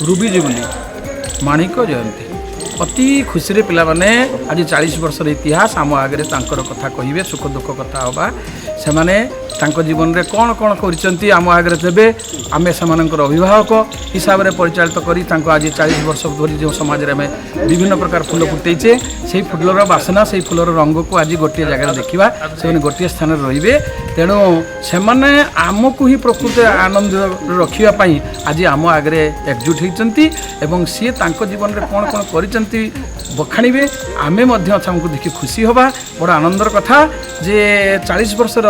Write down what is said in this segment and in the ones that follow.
Ruby jubilee माणिक जयंती अति खुशी रे पिला माने आज 40 वर्ष इतिहास आम आगे कथा कहे सुख दुख कथा हवा से माने जीवन में कौन कौन कर आम आगे देवे आम से अभिभावक हिसाब से परिचालित कर आज 40 वर्ष धरी जो समाज में विभिन्न प्रकार फूल फुटेचे से फूलर बासना से फूलर रंग को आज गोटे जगह देखा से गोटे स्थान रे तेणु से आमको ही प्रकृति आनंद रखापी आज आम आगे एकजुट होती सी जीवन में कौन कौन कर बखाणवे आमे देखी खुशी हवा बड़ आनंदर कथा जे 40 वर्षर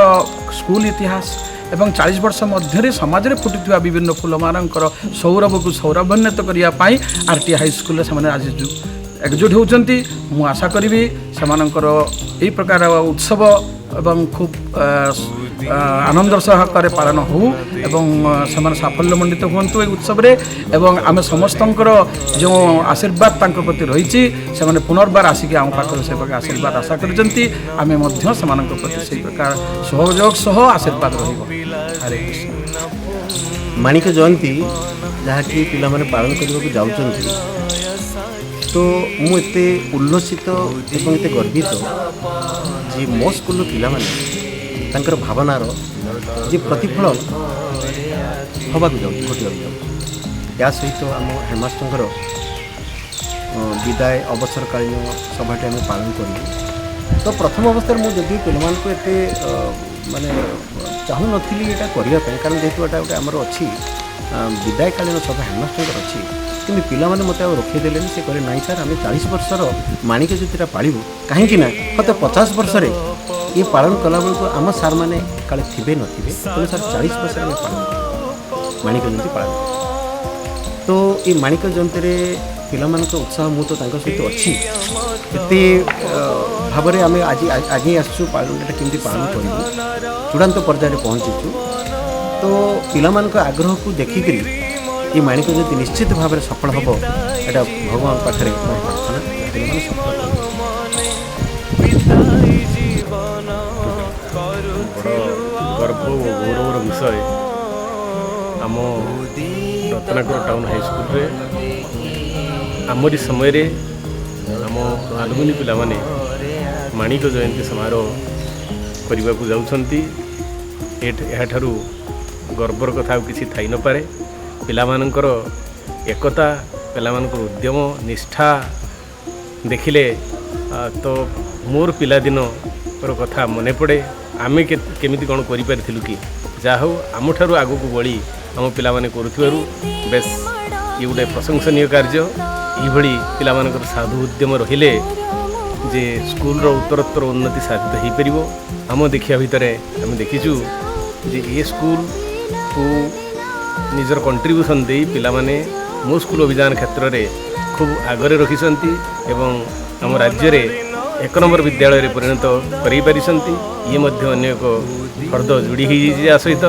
स्कूल इतिहास एवं 40 वर्ष मध्य समाज में फुटुवा विभिन्न फूल मानकर सौरभ को सौरभान्वित करने आरटी हाई स्कूल से आज एकजुट होती मु आशा करी से यही प्रकार उत्सव एवं खूब आनंद सहकार पालन हो एवं से साफल्यमंडित हूँ उत्सव रे एवं आम समस्त जो आशीर्वाद प्रति रही से पुनर्बार आसिक आम पाखर से आशीर्वाद आशा करें प्रति से प्रकार सहयोग सह आशीर्वाद हरे कृष्ण। माणिक जयंती जहाँकि पिला माने पालन करने को जाऊँच तो मुझे उल्लसित एवं एत गर्वित जे मो स्कूल पिला माने तांकर भावनार जे प्रतिफल हवा घटा या सहित आम हेडमास्टर विदाय अवसरकालीन सभाटे आम पालन करूँ तो प्रथम अवस्था मुझे पे एते माने चाहू नी यहाँ करने कारण जेहतु एटा गोटे आमर अच्छी विदायकालीन सभा हेडमास्टर अच्छी कि पिलाने मत रखीदे से कहे ना सर आम 40 वर्षर माणिक ज्योतिटा पालू कहीं गत 50 वर्ष ये पालन कला बेलू आम सार मैंने काले थे न थे तेणु सर 40 वर्ष आम पालन माणिक जयंती पालन तो ये माणिक जयंती पिला उत्साह मु तो सहित अच्छी एते भाव में आम आज आगे आसचु पालनटा केमती पालन करूँ चूड़ांत पर्यायर पहुँचीचु तो पिला आग्रह को देखिक ये माणिक जयंती निश्चित भाव में सफल हम यहाँ भगवान पाखे प्रार्थना गर्व और गौरवर विषय आम रत्नाकर टाउन हाई स्कूल रे आमरी समय रे आम आलुमिनी पिला माने माणिक जयंती समारोह करने को जाउछंती एठारू गर्वर कथा किसी थी न पारे पिलामानंकर एकता पिलामानंकर उद्यम निष्ठा देखिले तो मोर पिलादिन कथा मने पड़े आमे केमिति कौन करूँ कि जहाँ हो आम ठारू आग को बड़ी आम पिला माने करुथिबारु बेस ये गोटे प्रशंसनीय कार्य ये पिलामानंकर साधु उद्यम रहिले जे स्कूल उत्तरोत्तर उन्नति साधित हो पारिबो। आम देखिया भितर आम देखीचु जे ये स्कूल को निजर कंट्रीब्यूशन दे पिला माने मो स्कूल अभियान क्षेत्र में खूब आगरे रखिसंती एवं आम राज्य रे 1 नंबर विद्यालय रे परिणत करि पारिसंती ये मध्य अन्य एक फर्द जोड़ी हो सहित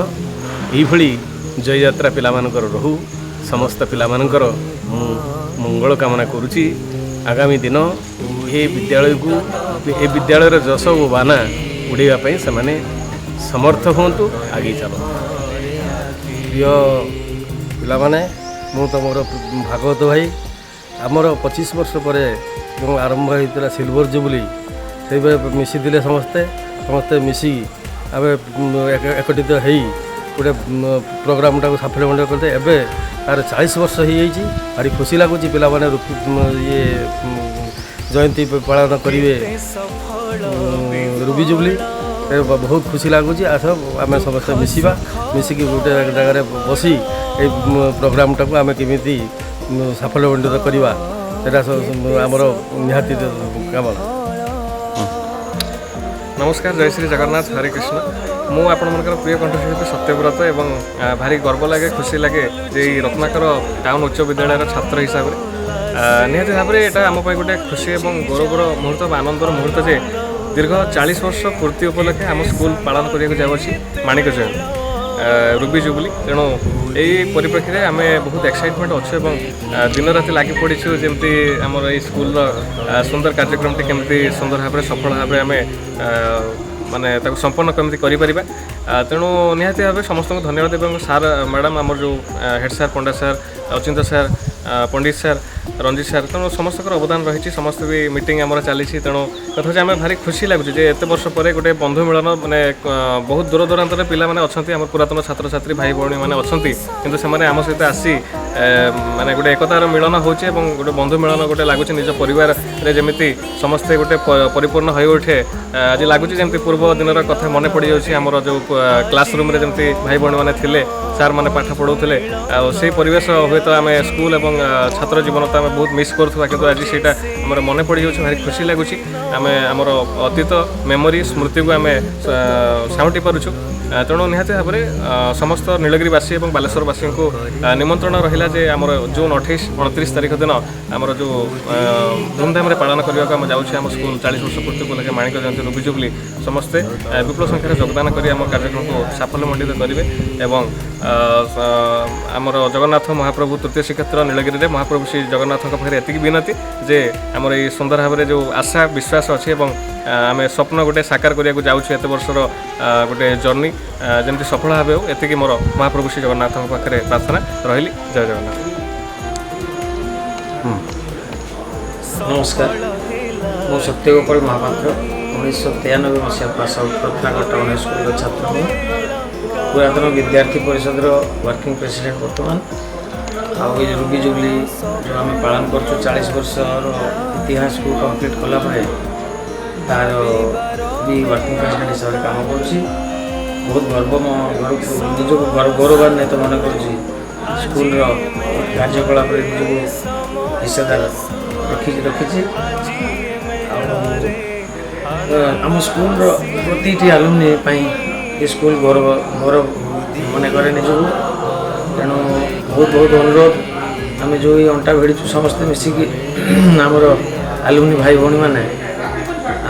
यही जय यात्रा पिला मानकर रहू समस्त पिला मानकर मंगल कामना करुच्ची आगामी दिन ये विद्यालय को ये विद्यालय जश और बाना उड़ाई से माने समर्थ हूँ आगे चल प्रिय पिला माने मु तो मोर भागवत भाई आमर 25 वर्ष पर जो आरंभ होता सिल्वर जुबली से मिसी समस्ते समस्ते मिसी आम एकत्रित हो गोटे प्रोग्राम टाक साफल्य करते एवं तार 40 वर्ष हो जाइए भारी खुशी लगुच पिला माने ये जयंती पालन करेंगे रुबी जुबली बहुत खुशी लगुच आस आम समस्त मिसवा मिसिकी गोटे जगह बसी प्रोग्राम टाक आम केमी साफल्यमंडित करवा आमर निहाती काम। नमस्कार जय श्री जगन्नाथ हरे कृष्ण मु आपनकर प्रिय कंठशिल्पी सत्यव्रत एवं भारी गर्व लगे खुशी लगे जे रत्नाकर टाउन उच्च विद्यालय छात्र हिसाब से निहती भाव में यहाँ आम गोटे खुशी और गौरवर मुहूर्त आनंदर मुहूर्त जे दीर्घ 40 वर्ष पूर्ति उपलक्षे आम स्कूल पालन करने जाऊँगी माणिक जयंती रुबी जुबली तेणु यही परिप्रेक्षी में आम बहुत एक्साइटमेंट अच्छे और दिन राति लगी पड़ू जमी आम स्कूल सुंदर कार्यक्रम केमती सुंदर भाव में सफल भाव आम माने संपन्न केमती करें तेणु निहाती भाव समस्त धन्यवाद सार मैडम आम जो हेड सार पंडा सार अचिंत सार पंडित सार रंजित सार तेणु समस्त अवदान रही समस्त भी मीटिंग आम चली तेणु कथा आम भारी खुशी लगुच एत वर्ष पर गोटे बंधु मिलन माने बहुत दूर दूरांत पिला माने अच्छा आम पुरातन छात्र छात्री भाई भौणी मैंने अच्छा किंतु से आज सहित आसी माने गोटे एकतार मिलन होचे गोटे बंधु मिलन गोटे लगुच निज परिवार रे जमिति समस्ते गोटे परिपूर्ण हो उठे आज लगुच जमी पूर्व दिन कथा मन पड़ जाऊँगी आमर जो क्लासरूम जमी भाई भौणी मैंने थिले सार मैंने पाठ पढ़ाऊे से परिवेश हुए तो आम स्कूल और छात्र जीवन तो आम बहुत मिस करूँ कि आज से मन पड़ जाऊँ भारी खुशी लगुच आम आमर अतीत मेमोरी स्मृति को आम साउंटी पारुछु तेणु निहाती भाव में समस्त नीलगिरीवासी और बालेश्वरवासी को निमंत्रण रहा जे आमर जून 28-29 तारीख दिन आमर जो धूमधाम पालन करने को जाऊँ आम स्कूल 40 वर्ष पूर्ति को लेकर माणिक जयंती रुबी जुबली समस्ते विपुल संख्यार योगदान कर आम कार्यक्रम को साफल्यमंडित करेंगे एवं आमर जगन्नाथ महाप्रभु तृतीय श्रीक्षेत्र नीलगिरी में महाप्रभु श्री जगन्नाथ पाखे एति विनती जे आमर ये सुंदर भाव में जो आशा विश्वास अच्छी आम स्वप्न गोटे साकार करने जाऊँ एत वर्षर गोटे जर्नी जमी सफल भाव हो एति मोर महाप्रभु श्री जगन्नाथ पाखे प्रार्थना रही। जय जगन्नाथ। नमस्कार मु सत्यगोपाल महापात्र 1993 मसीहा pass out Ratnakar town school छात्र हूँ पुरातन विद्यार्थी परिषद वर्किंग प्रेसिडेंट बर्तमान आउ ये रुबी जुबली जो आम पालन कर 40 वर्ष इतिहास को कंप्लीट कला तार भी वर्किंग प्रेसिडेंट हिसाब से काम कर बहुत गर्व मो निजक गौरवान्वित मन कर स्कूल कार्यकलाप निजक हिस्सेदार रखी आम स्कूल प्रति आलुमनी ये स्कूल गौरव गौरव मन करे निजक तेणु बहुत बहुत अनुरोध आम जो ये अंटा भिड़ीचु समस्ते मिसिकी आमर आलुमनी भाई भौणी मैंने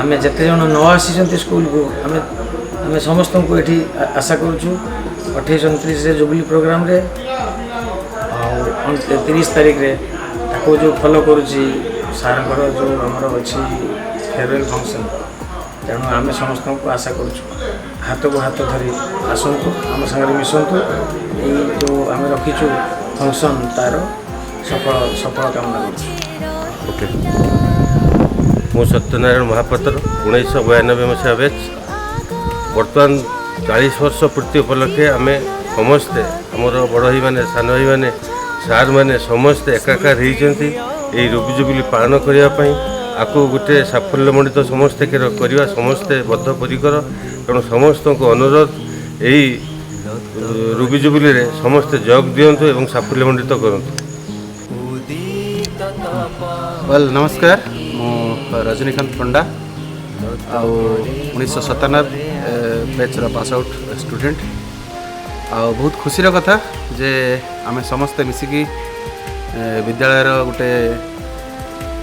आम जिते जन न आसी स्कूल को आम समस्त को ये आशा करुँ 28-29 जुबली प्रोग्राम रे 30 तारीख रे ताको जो फॉलो करुँची सार जो आमर अच्छी फेयरवेल फंक्शन तेणु आम समस्त को आशा करुँ हाथ को हाथ धरी आसतु आम सागर मिशंतु ये जो आम रखीचु फंक्शन तार सफल कामना करुँ। ओके मु सत्यनारायण महापात्र 1992 मसीहा बैच बर्तमान 40 वर्ष पूर्ति उपलक्षे आम समस्ते आमर बड़ भाई मैंने सान भाई मैंने सार मैंने समस्ते एकाकार होती यही रुबी जुबली पालन करने आपको गोटे साफल्यमंडित समस्ते करवा समस्ते बद्धपरिकर तेणु समस्त को अनुरोध यही रुबी जुबली रे समस्ते जोग दिंतु एवं साफल्यमंडित करूँ। वेल नमस्कार मु रजनीकांत पंडा आउ 1997 बैचर पास आउट स्टूडेंट आउ बहुत खुशी कथा जे आम समस्ते मिसिकी विद्यालय गोटे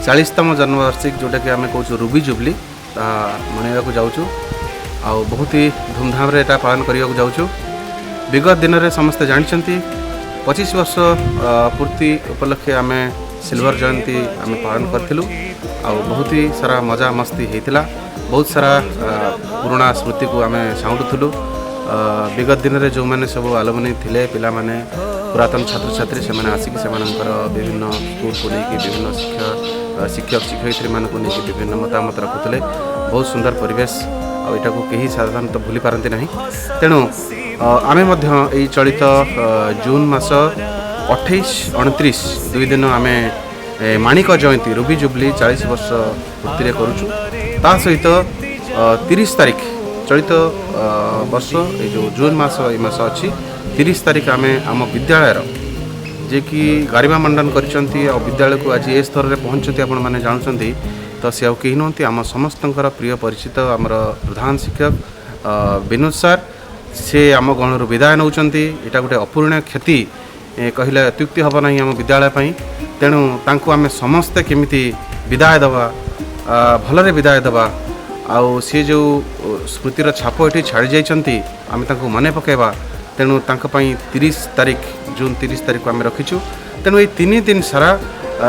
40तम जन्मवार्षिक जोटा कि आम कहूँ रुबी जुबली मनइवाक जाऊँ आउ बहुत ही धूमधाम रे एटा पालन करने जाऊँ। विगत दिन में समस्ते जानते 25 वर्ष पूर्ति उपलक्षे आम सिल्वर जयंती आम पालन करूँ आउ बहुत ही सारा मजा मस्ती होता बहुत सारा पुराना स्मृति को आम साउंटुलु विगत दिन में जो मैंने सब आलुमनी थिले पिला माने पुरातन छात्र छात्री से आसिक से विभिन्न स्कूल को लेकिन विभिन्न शिक्षक शिक्षयित्री मानक नहीं विभिन्न मतामत रखुले बहुत सुंदर परिवेश आटा को कहीं साधारणतः भूली पारती ना तेणु आम चलित जून मास 28-29 दुई दिन आम माणिक जयंती रुबी जुबली 40 वर्ष पूर्ति करुचु ता सहित 30 तारीख चलित वर्ष ये जो जून मास ये मास अच्छी 30 तारीख आम आम विद्यालयर जे कि गारिमा मंडन कर विद्यालय को आज ए स्तर में पहुँचती आपण मैंने जानते तो सी कहीं नुहति आम समस्त प्रिय परिचित आमर प्रधान शिक्षक विनोद सार से आम गणर विदाय नौकरी यहाँ गोटे अपूर्णीय क्षति कहले अत्युक्ति हम ना आम विद्यालय तेणु तांको आम समस्ते केमिति विदाय दवा भलरे विदाय दवा आउ सी जो स्मृतिर छाप ये छाड़ी जाइछंती आम तांको मने पकेबा तेणु तांको पई 30 तारीख जून 30 तारीख को आम रखीचु तेणु ये 3 दिन सारा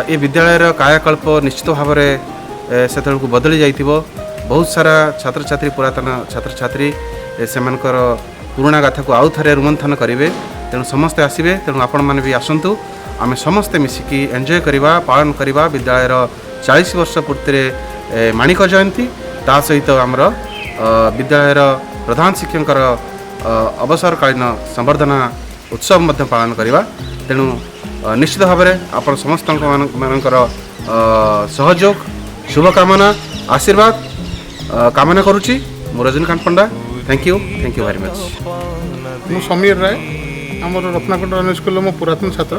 ये विद्यालयर कायाकल्प निश्चित भाव में से बदली जाइथिबो बहुत सारा छात्र छात्री पुरातन छात्र छात्री से पुराणा गाथा को आउ थे रुमंथन करेंगे तेणु समस्ते आसबे तेणु आपण मैंने भी आसतु आम समस्ते मिसिकी एंजॉय करवा पालन करवा विद्यालय 40 वर्ष पूर्ति माणिक जयंती ता सहित आमर विद्यालय प्रधान शिक्षक अवसरकालीन संवर्धना उत्सव मध्य पालन करवा। तेणु निश्चित भाव में आप समस्त मानकर सहयोग शुभकामना आशीर्वाद कामना करुच्ची। मु रजनीकांत पंडा थैंक यू वेरी मच। मु समीर राय आमर रत्नाकंड टाउन स्कूल मो पुरातन छात्र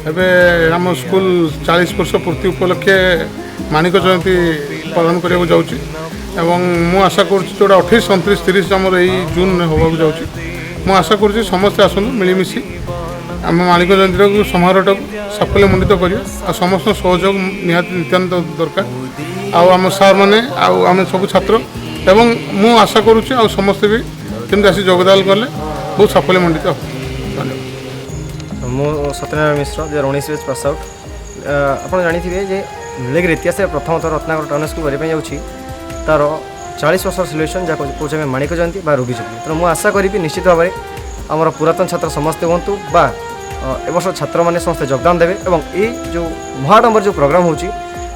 एवं आम स्कूल 40 वर्ष पूर्ति उपलक्षे माणिक जयंती पालन करने जाऊँगी एवं मु आशा कर 28, 29, 30 आमर यही जून होगा जाऊँगी। मु आशा कर समस्ते आसतु मिलमिशि आम माणिक जयंती समारोह सफल मंडित कर समस्त सहयोग नितांत दरकार आम सार मैंने आम सब छात्र एवं मु आशा करुच्ची आ समस्ते भी केमती आसी योगदान कले बहुत सफल मंडित हो। मु सत्यनारायण मिश्र 2019 बैच पास आउट। आप जानी जे नीलगिरी इतिहास प्रथम थर रत्नाकर टाउन स्कूल करने जाऊँगी तार 40 वर्ष सेलिब्रेशन जहाँ कौन आम माणिक जयंती रुबी जुबली। तेणु मुझे आशा करी निश्चित भाव में आमर पुरातन छात्र समस्ते हूँ बा ए वर्ष छात्र मैंने समस्त योगदान देवे और ये जो महाडंबर जो प्रोग्राम होची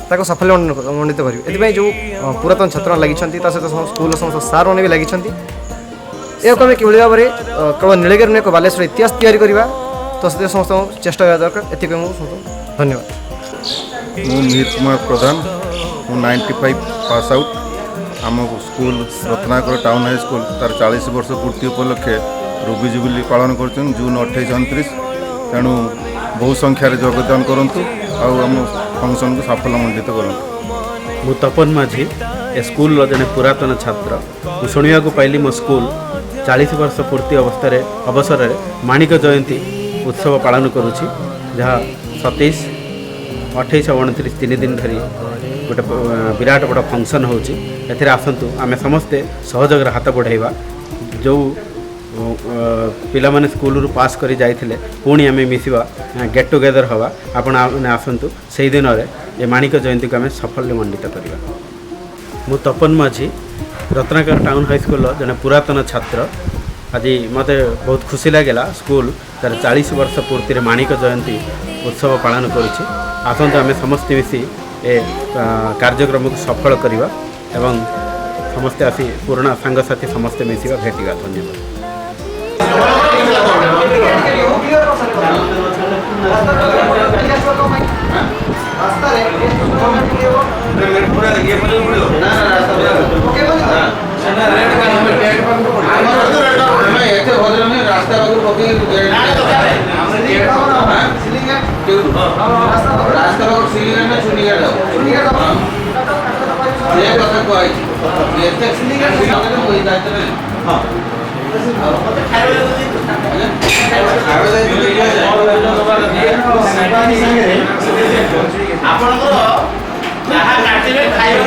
ताको सफल मंडित करेंगे। ये जो पुरातन छात्र लगी सहित स्कूल समस्त सार मैंने भी लगी यह आम कि भाव में केवल नीलगिरी नुहे बालेश्वर इतिहास तैयारी करवा तो से समस्त चेष्टा करा दरकार। ये धन्यवाद। मु मीर कुमार प्रधान मु 95 पास आउट। आम school Ratnakar town high school तार 40 वर्ष पूर्ति उपलक्षे रुबी जुबली पालन कर जून 28, 29। तेणु बहु संख्यार योगदान करूँ आम फंक्शन को सफल मंडित करूँ। मु तपन माझी ए स्कूल जड़े पुरातन छात्र शुणा पाइली मो स्कूल 40 वर्ष पूर्ति अवसर में माणिक जयंती उत्सव पालन करुच्ची जहाँ 27, 28 और 29 3 दिन धरी गोटे विराट बड़ फंक्शन होची। एथिरे आसंतु आमे समस्ते सहयोग हाथ बढ़ाइबा। जो पिला माने स्कूल रु पास करी जाइथिले पुणी आमे मिसिबा गेट टुगेदर हवा। आपण आसंतु सेही दिन रे ए माणिक जयंती को आमे सफल मंडित करबा। मु तपन माझी रत्नाकर टाउन हाई स्कूल जने पुरातन छात्र। आज मत बहुत खुशी लगे स्कूल तार 40 वर्ष पूर्ति माणिक जयंती उत्सव पालन करुच्ची। आसंतु आमे समस्त मिसी ए कार्यक्रम को सफल करवा एवं समस्ते आसी पुराना सांगसाथी समस्ते मिसिबा भेटिबा। धन्यवाद। ଆପଣଙ୍କର ଯାହା କାଟିବେ ଖାଇବା